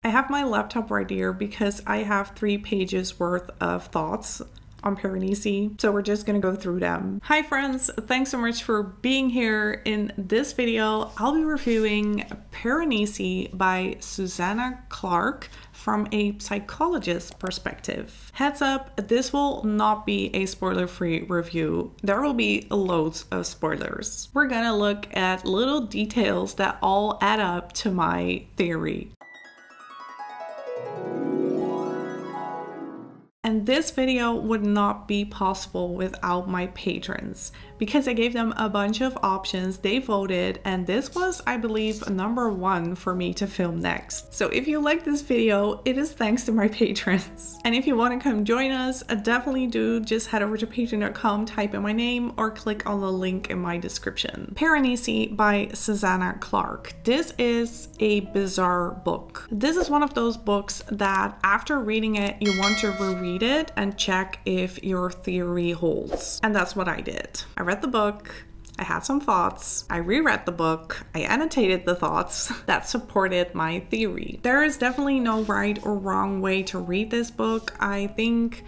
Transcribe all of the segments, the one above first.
I have my laptop right here because I have 3 pages worth of thoughts on Piranesi, so we're just gonna go through them. Hi friends, thanks so much for being here. In this video, I'll be reviewing Piranesi by Susanna Clarke from a psychologist perspective. Heads up, this will not be a spoiler-free review. There will be loads of spoilers. We're gonna look at little details that all add up to my theory. And this video would not be possible without my patrons because I gave them a bunch of options, they voted, and this was, I believe, #1 for me to film next. So if you like this video, it is thanks to my patrons. And if you want to come join us, definitely do. Just head over to patreon.com, type in my name, or click on the link in my description. Piranesi by Susanna Clarke. This is a bizarre book. This is one of those books that after reading it, you want to reread it and check if your theory holds. And that's what I did. I read the book, I had some thoughts, I reread the book, I annotated the thoughts that supported my theory. There is definitely no right or wrong way to read this book. I think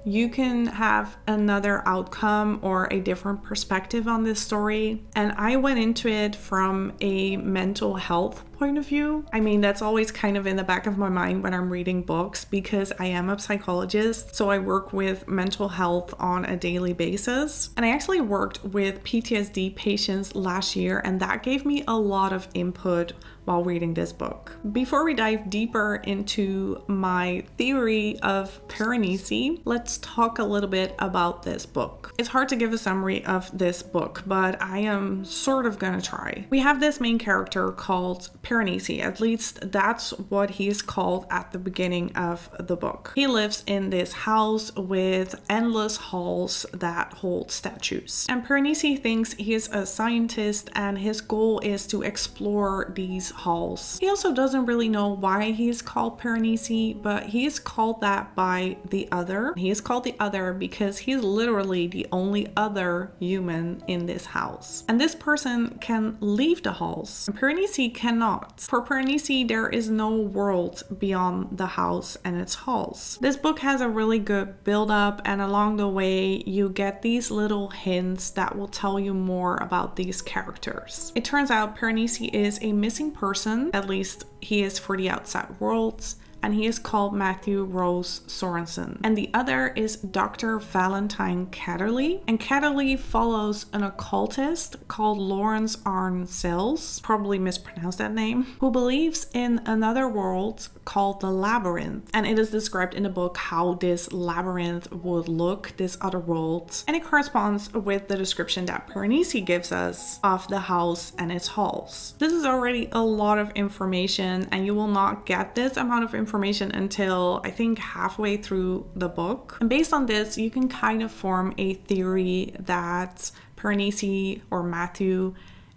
you can have another outcome or a different perspective on this story. And I went into it from a mental health point of view. I mean, that's always kind of in the back of my mind when I'm reading books because I am a psychologist, so I work with mental health on a daily basis. And I actually worked with PTSD patients last year, and that gave me a lot of input while reading this book. Before we dive deeper into my theory of Piranesi, let's talk a little bit about this book. It's hard to give a summary of this book, but I am sort of gonna try. We have this main character called Piranesi, at least that's what he is called at the beginning of the book. He lives in this house with endless halls that hold statues. And Piranesi thinks he is a scientist and his goal is to explore these halls. He also doesn't really know why he is called Piranesi, but he is called that by the other. He is called the other because he's literally the only other human in this house. And this person can leave the halls. And Piranesi cannot. For Piranesi, there is no world beyond the house and its halls. This book has a really good build-up, and along the way you get these little hints that will tell you more about these characters. It turns out Piranesi is a missing person, at least he is for the outside world, and he is called Matthew Rose Sorensen. And the other is Dr. Valentine Catterley. And Catterley follows an occultist called Lawrence Arn Sells, probably mispronounced that name, who believes in another world called the labyrinth. And it is described in the book how this labyrinth would look, this other world. And it corresponds with the description that Piranesi gives us of the house and its halls. This is already a lot of information, and you will not get this amount of information until I think halfway through the book. And based on this, you can kind of form a theory that Piranesi or Matthew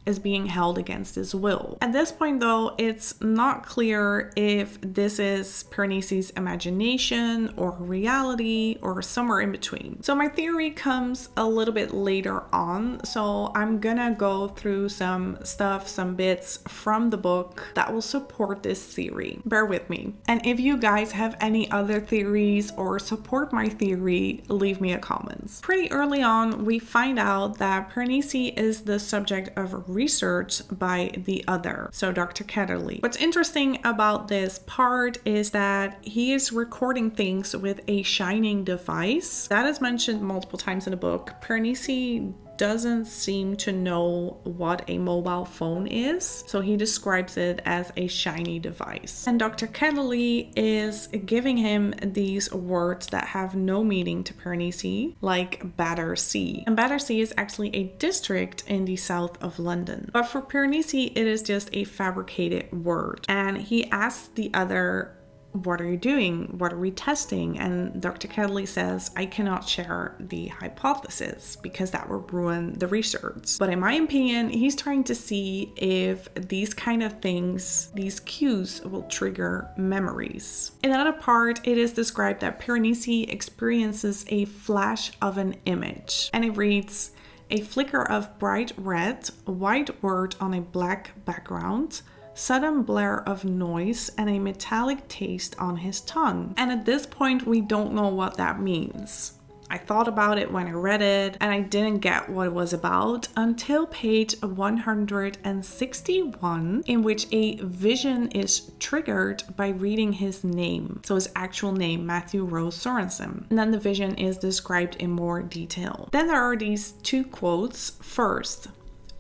is being held against his will. At this point though, it's not clear if this is Piranesi's imagination or reality or somewhere in between. So my theory comes a little bit later on, so I'm gonna go through some stuff, some bits from the book that will support this theory. Bear with me. And if you guys have any other theories or support my theory, leave me a comment. Pretty early on, we find out that Piranesi is the subject of research by the other, so Dr. Catterley. What's interesting about this part is that he is recording things with a shining device. That is mentioned multiple times in the book. Piranesi doesn't seem to know what a mobile phone is, so he describes it as a shiny device. And Dr. Catterley is giving him these words that have no meaning to Piranesi, like Battersea. And Battersea is actually a district in the south of London. But for Piranesi, it is just a fabricated word. And he asks the other, what are you doing? What are we testing? And Dr. Catterley says, I cannot share the hypothesis because that would ruin the research. But in my opinion, he's trying to see if these kind of things, these cues, will trigger memories. In another part, it is described that Piranesi experiences a flash of an image, and it reads, a flicker of bright red, a white word on a black background, sudden blare of noise, and a metallic taste on his tongue. And at this point, we don't know what that means. I thought about it when I read it, and I didn't get what it was about until page 161, in which a vision is triggered by reading his name. So his actual name, Matthew Rose Sorensen. And then the vision is described in more detail. Then there are these two quotes. First,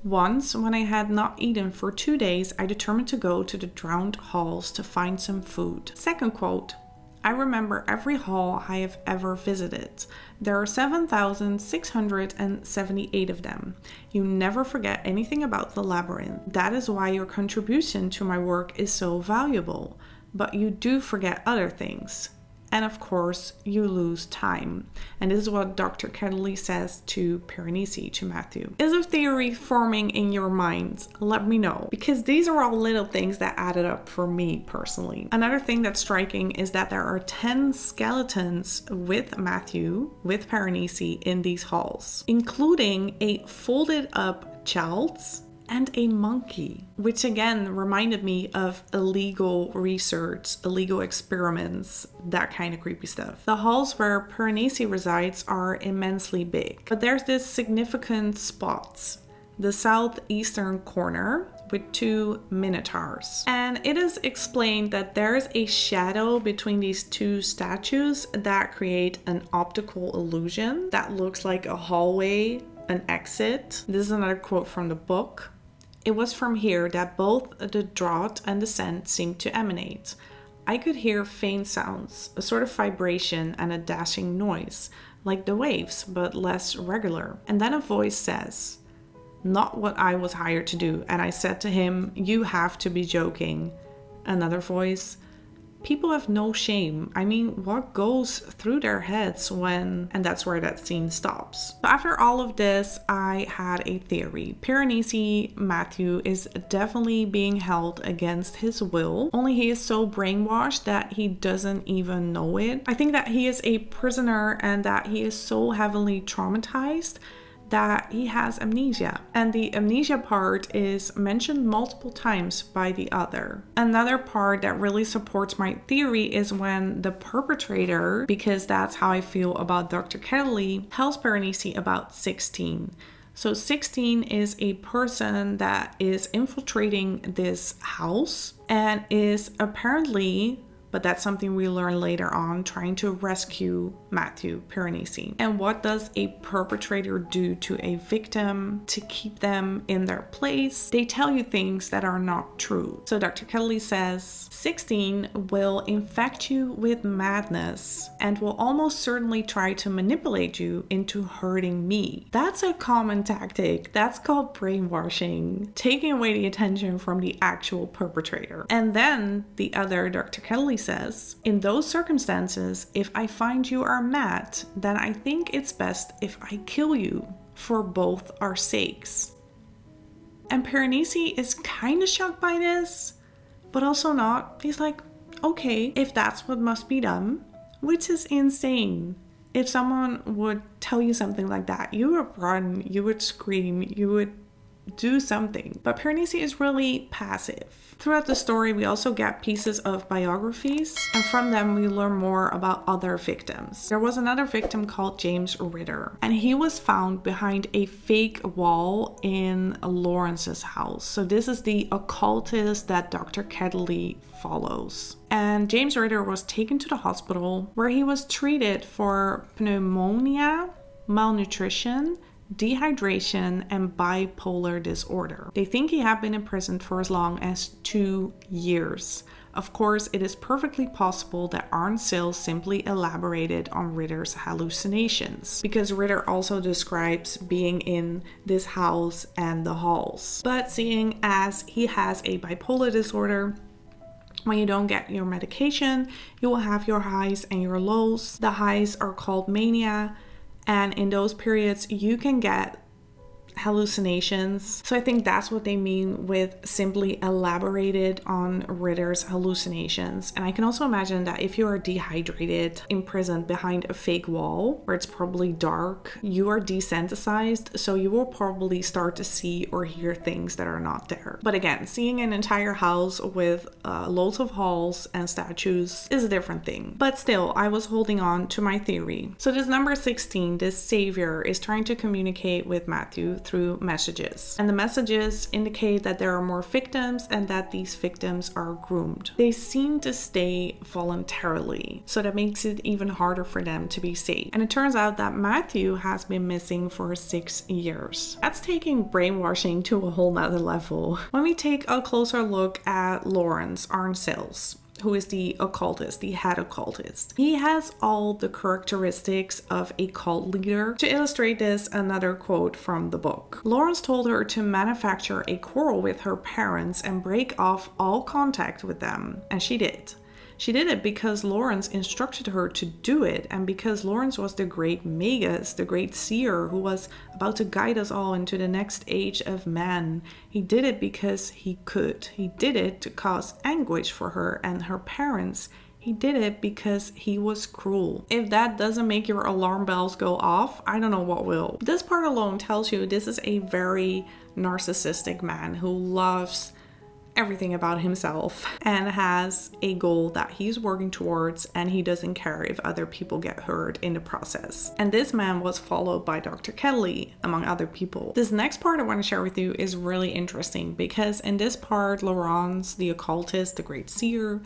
once, when I had not eaten for 2 days, I determined to go to the drowned halls to find some food. Second quote, I remember every hall I have ever visited. There are 7,678 of them. You never forget anything about the labyrinth. That is why your contribution to my work is so valuable. But you do forget other things. And of course, you lose time. And this is what Dr. Kedley says to Piranesi, to Matthew. Is a theory forming in your mind? Let me know. Because these are all little things that added up for me personally. Another thing that's striking is that there are 10 skeletons with Matthew, with Piranesi in these halls, including a folded up child's and a monkey, which again reminded me of illegal research, illegal experiments, that kind of creepy stuff. The halls where Piranesi resides are immensely big, but there's this significant spots. The southeastern corner with 2 minotaurs. And it is explained that there's a shadow between these 2 statues that create an optical illusion that looks like a hallway, an exit. This is another quote from the book. It was from here that both the draught and the scent seemed to emanate. I could hear faint sounds, a sort of vibration and a dashing noise, like the waves, but less regular. And then a voice says, not what I was hired to do. And I said to him, you have to be joking. Another voice, people have no shame. I mean, what goes through their heads when... And that's where that scene stops. But after all of this, I had a theory. Piranesi Matthew is definitely being held against his will. Only he is so brainwashed that he doesn't even know it. I think that he is a prisoner and that he is so heavily traumatized that he has amnesia. And the amnesia part is mentioned multiple times by the other. Another part that really supports my theory is when the perpetrator, because that's how I feel about Dr. Kelly, tells Piranesi about 16. So 16 is a person that is infiltrating this house and is apparently, but that's something we learn later on, trying to rescue Matthew Piranesi. And what does a perpetrator do to a victim to keep them in their place? They tell you things that are not true. So Dr. Kelly says, 16 will infect you with madness and will almost certainly try to manipulate you into hurting me. That's a common tactic. That's called brainwashing, taking away the attention from the actual perpetrator. And then the other Dr. Kelly says, in those circumstances, if I find you are mad, then I think it's best if I kill you for both our sakes. And Piranesi is kind of shocked by this, but also not. He's like, okay, if that's what must be done, which is insane. If someone would tell you something like that, you would run, you would scream, you would do something. But Piranesi is really passive. Throughout the story, we also get pieces of biographies, and from them we learn more about other victims. There was another victim called James Ritter, and he was found behind a fake wall in Lawrence's house. So this is the occultist that Dr. Kedley follows. And James Ritter was taken to the hospital where he was treated for pneumonia, malnutrition, dehydration, and bipolar disorder. They think he had been imprisoned for as long as 2 years. Of course, it is perfectly possible that Arne Sills simply elaborated on Ritter's hallucinations, because Ritter also describes being in this house and the halls. But seeing as he has a bipolar disorder, when you don't get your medication, you will have your highs and your lows. The highs are called mania, and in those periods you can get hallucinations. So I think that's what they mean with simply elaborated on Ritter's hallucinations. And I can also imagine that if you are dehydrated, imprisoned behind a fake wall where it's probably dark, you are desensitized, so you will probably start to see or hear things that are not there. But again, seeing an entire house with loads of halls and statues is a different thing. But still, I was holding on to my theory. So this number 16, this savior, is trying to communicate with Matthew through messages. And the messages indicate that there are more victims and that these victims are groomed. They seem to stay voluntarily, so that makes it even harder for them to be saved. And it turns out that Matthew has been missing for 6 years. That's taking brainwashing to a whole nother level. When we take a closer look at Lawrence Arnsels, who is the occultist, the head occultist. He has all the characteristics of a cult leader. To illustrate this, another quote from the book. Lawrence told her to manufacture a quarrel with her parents and break off all contact with them, and she did. She did it because Lawrence instructed her to do it, and because Lawrence was the great magus, the great seer who was about to guide us all into the next age of man. He did it because he could. He did it to cause anguish for her and her parents. He did it because he was cruel. If that doesn't make your alarm bells go off, I don't know what will. This part alone tells you this is a very narcissistic man who loves everything about himself and has a goal that he's working towards, and he doesn't care if other people get hurt in the process. And this man was followed by Dr. Kelly, among other people. This next part I want to share with you is really interesting because in this part, Laurence, the occultist, the great seer,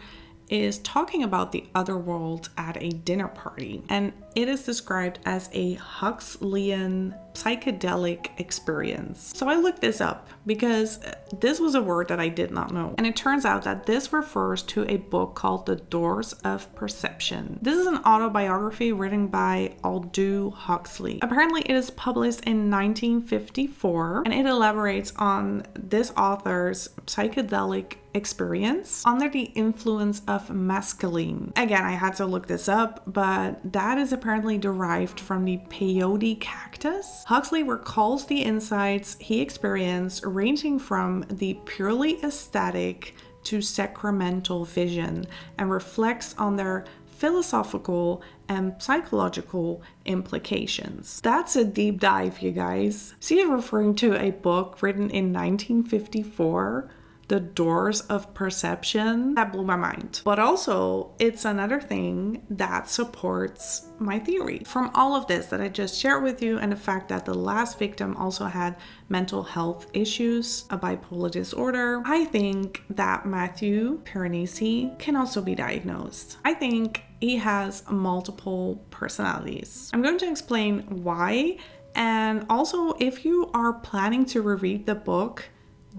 is talking about the other world at a dinner party, and it is described as a Huxleyan psychedelic experience. So I looked this up because this was a word that I did not know, and it turns out that this refers to a book called The Doors of Perception. This is an autobiography written by Aldous Huxley. Apparently it is published in 1954, and it elaborates on this author's psychedelic experience under the influence of mescaline. Again, I had to look this up, but that is apparently derived from the peyote cactus. Huxley recalls the insights he experienced ranging from the purely aesthetic to sacramental vision, and reflects on their philosophical and psychological implications. That's a deep dive, you guys. See, it referring to a book written in 1954, The Doors of Perception. That blew my mind. But also, it's another thing that supports my theory. From all of this that I just shared with you, and the fact that the last victim also had mental health issues, a bipolar disorder, I think that Matthew Piranesi can also be diagnosed. I think he has multiple personalities. I'm going to explain why, and also if you are planning to reread the book,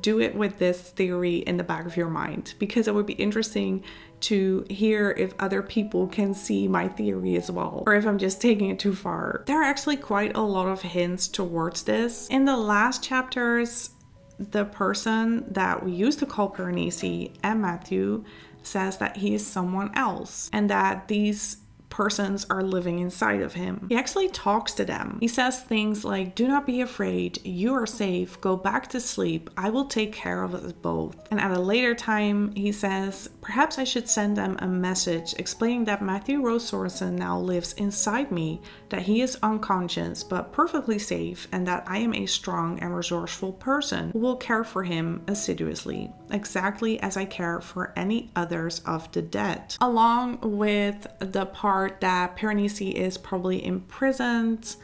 do it with this theory in the back of your mind, because it would be interesting to hear if other people can see my theory as well, or if I'm just taking it too far. There are actually quite a lot of hints towards this. In the last chapters, the person that we used to call Piranesi and Matthew says that he is someone else, and that these persons are living inside of him. He actually talks to them. He says things like, "Do not be afraid, you are safe, go back to sleep, I will take care of us both." And at a later time, he says, "Perhaps I should send them a message explaining that Matthew Rose Sorensen now lives inside me, that he is unconscious but perfectly safe, and that I am a strong and resourceful person who will care for him assiduously, exactly as I care for any others of the dead." Along with the part that Piranesi is probably imprisoned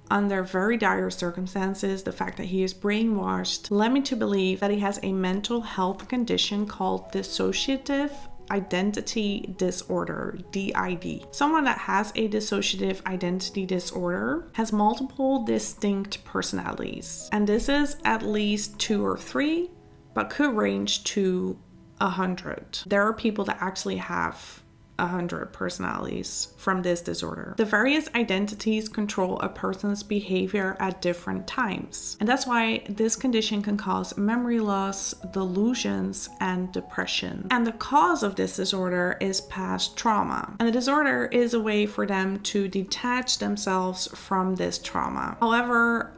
under very dire circumstances, the fact that he is brainwashed led me to believe that he has a mental health condition called dissociative identity disorder, DID. Someone that has a dissociative identity disorder has multiple distinct personalities, and this is at least 2 or 3, but could range to 100. There are people that actually have 100 personalities from this disorder. The various identities control a person's behavior at different times. And that's why this condition can cause memory loss, delusions, and depression. And the cause of this disorder is past trauma. And the disorder is a way for them to detach themselves from this trauma. However,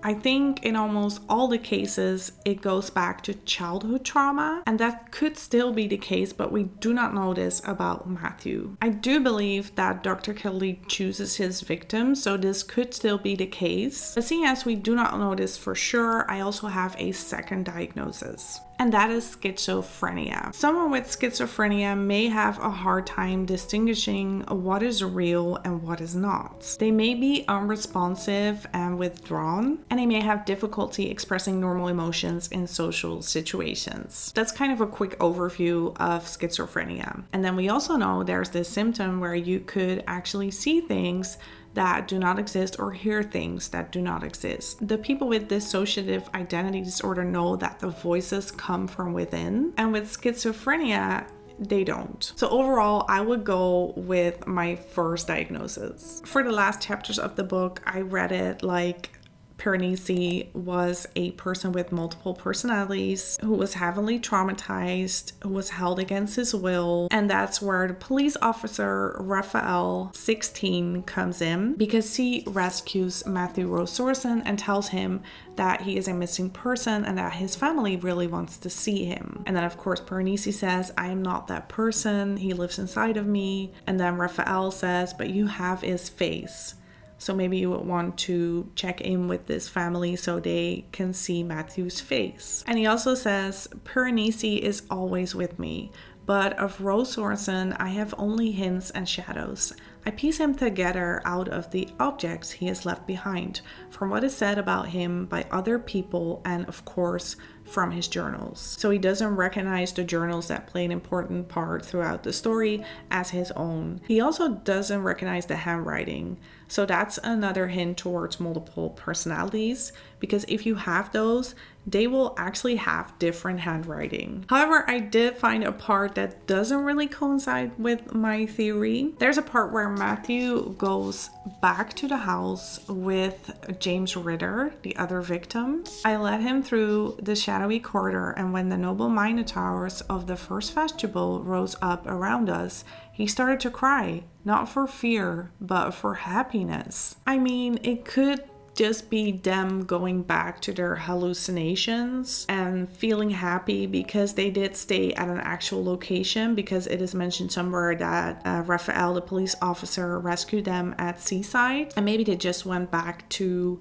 I think in almost all the cases, it goes back to childhood trauma, and that could still be the case, but we do not know this about Matthew. I do believe that Dr. Kelly chooses his victims, so this could still be the case. But seeing as we do not know this for sure, I also have a second diagnosis, and that is schizophrenia. Someone with schizophrenia may have a hard time distinguishing what is real and what is not. They may be unresponsive and withdrawn, and they may have difficulty expressing normal emotions in social situations. That's kind of a quick overview of schizophrenia. And then we also know there's this symptom where you could actually see things that do not exist or hear things that do not exist. The people with dissociative identity disorder know that the voices come from within, and with schizophrenia, they don't. So overall, I would go with my first diagnosis. For the last chapters of the book, I read it like Piranesi was a person with multiple personalities who was heavily traumatized, who was held against his will, and that's where the police officer Raphael, 16, comes in because he rescues Matthew Rose Sorensen and tells him that he is a missing person and that his family really wants to see him. And then of course Piranesi says, I am not that person, he lives inside of me. And then Raphael says, but you have his face. So maybe you would want to check in with this family so they can see Matthew's face. And he also says, Piranesi is always with me, but of Rose Sorensen, I have only hints and shadows. I piece him together out of the objects he has left behind, from what is said about him by other people, and of course, from his journals. So he doesn't recognize the journals that play an important part throughout the story as his own. He also doesn't recognize the handwriting. So that's another hint towards multiple personalities, because if you have those, they will actually have different handwriting. However, I did find a part that doesn't really coincide with my theory. There's a part where Matthew goes back to the house with James Ritter, the other victim. I led him through the shadowy corridor, and when the noble minotaurs of the first vestibule rose up around us, he started to cry, not for fear, but for happiness. I mean, it could just be them going back to their hallucinations and feeling happy because they did stay at an actual location, because it is mentioned somewhere that Raphael, the police officer, rescued them at Seaside, and maybe they just went back to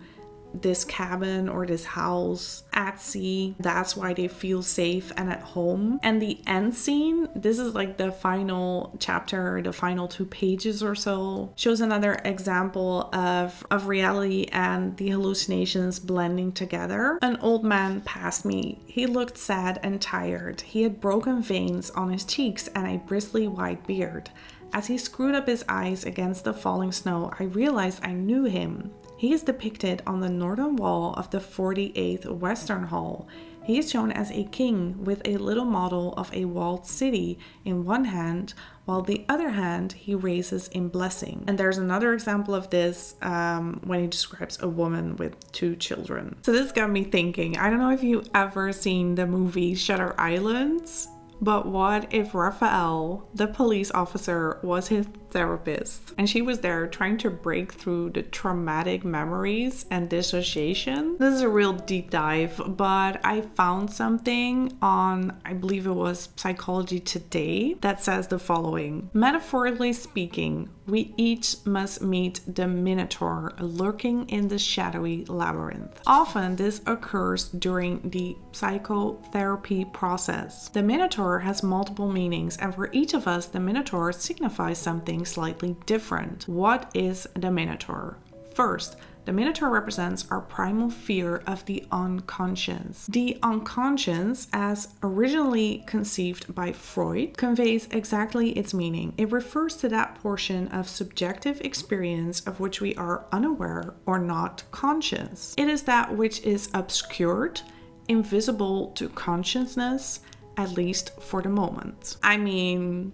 this cabin or this house at sea. That's why they feel safe and at home. And the end scene, this is like the final chapter, the final 2 pages or so, shows another example of reality and the hallucinations blending together. An old man passed me. He looked sad and tired. He had broken veins on his cheeks and a bristly white beard. As he screwed up his eyes against the falling snow, I realized I knew him. He is depicted on the northern wall of the 48th Western Hall. He is shown as a king with a little model of a walled city in one hand, while the other hand he raises in blessing. And there's another example of this when he describes a woman with 2 children. So this got me thinking, I don't know if you've ever seen the movie Shutter Islands, but what if Raphael, the police officer, was his therapist and she was there trying to break through the traumatic memories and dissociation? This is a real deep dive, but I found something on, I believe it was Psychology Today, that says the following: metaphorically speaking, we each must meet the minotaur lurking in the shadowy labyrinth. Often this occurs during the psychotherapy process. The minotaur has multiple meanings, and for each of us, the minotaur signifies something slightly different. What is the minotaur? First, the minotaur represents our primal fear of the unconscious. The unconscious, as originally conceived by Freud, conveys exactly its meaning. It refers to that portion of subjective experience of which we are unaware or not conscious. It is that which is obscured, invisible to consciousness, at least for the moment. I mean,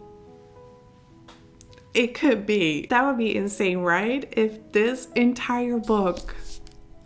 it could be. That would be insane, right? If this entire book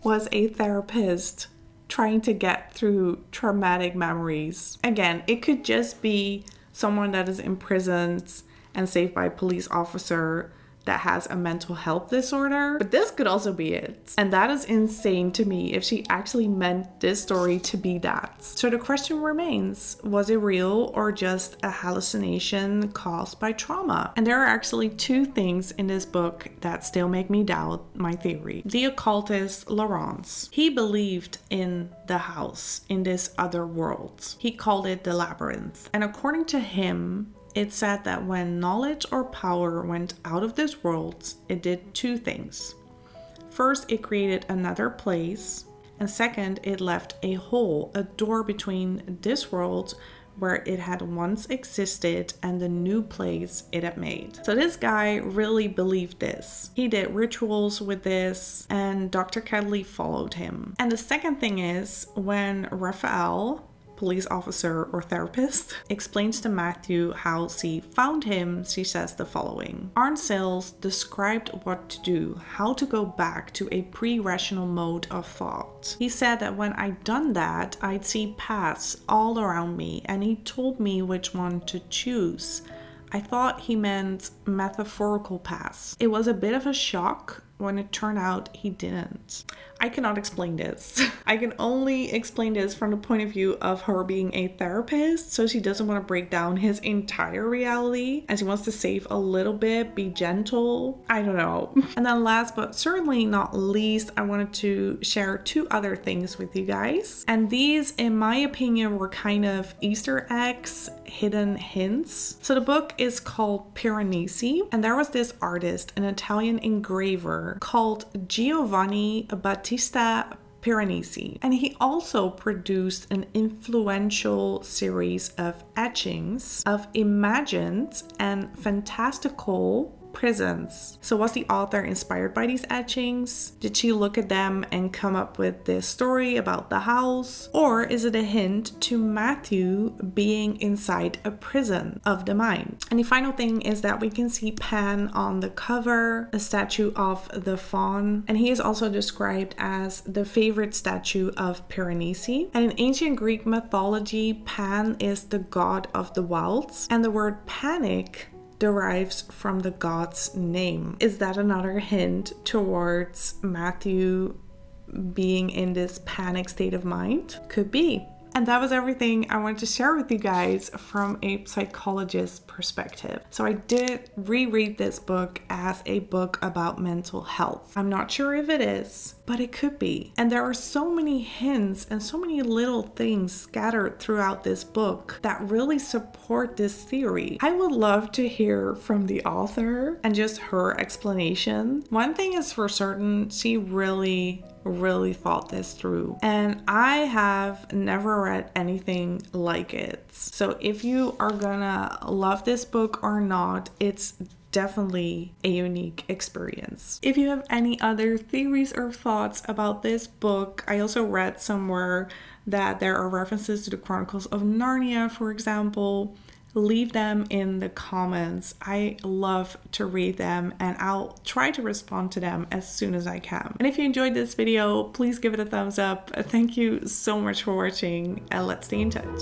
was a therapist trying to get through traumatic memories. Again, it could just be someone that is imprisoned and saved by a police officer that has a mental health disorder, but this could also be it. And that is insane to me if she actually meant this story to be that. So the question remains, was it real or just a hallucination caused by trauma? And there are actually two things in this book that still make me doubt my theory. The occultist Laurence, he believed in the house in this other world. He called it the labyrinth. And according to him, it said that when knowledge or power went out of this world, it did two things. First, it created another place, and second, it left a hole, a door between this world where it had once existed and the new place it had made. So this guy really believed this. He did rituals with this, and Dr. Kedley followed him. And the second thing is, when Raphael, police officer or therapist, explains to Matthew how she found him, she says the following. Arne Sales described what to do, how to go back to a pre-rational mode of thought. He said that when I'd done that, I'd see paths all around me, and he told me which one to choose. I thought he meant metaphorical paths. It was a bit of a shock when it turned out he didn't. I cannot explain this. I can only explain this from the point of view of her being a therapist, so she doesn't want to break down his entire reality and she wants to save a little bit, be gentle. I don't know. And then last but certainly not least, I wanted to share two other things with you guys. And these, in my opinion, were kind of Easter eggs, hidden hints. So the book is called Piranesi, and there was this artist, an Italian engraver called Giovanni Battista Piranesi, and he also produced an influential series of etchings of imagined and fantastical prisons. So was the author inspired by these etchings? Did she look at them and come up with this story about the house? Or is it a hint to Matthew being inside a prison of the mind? And the final thing is that we can see Pan on the cover, a statue of the faun, and he is also described as the favorite statue of Piranesi. And in ancient Greek mythology, Pan is the god of the wilds, and the word panic derives from the god's name. Is that another hint towards Matthew being in this panic state of mind? Could be. And that was everything I wanted to share with you guys from a psychologist perspective. So I did reread this book as a book about mental health. I'm not sure if it is, but it could be. And there are so many hints and so many little things scattered throughout this book that really support this theory. I would love to hear from the author and just her explanation. One thing is for certain, she really thought this through, and I have never read anything like it. So if you are gonna love this book or not, it's definitely a unique experience. If you have any other theories or thoughts about this book, I also read somewhere that there are references to the Chronicles of Narnia, for example. Leave them in the comments. I love to read them and I'll try to respond to them as soon as I can. And if you enjoyed this video, please give it a thumbs up. Thank you so much for watching and let's stay in touch.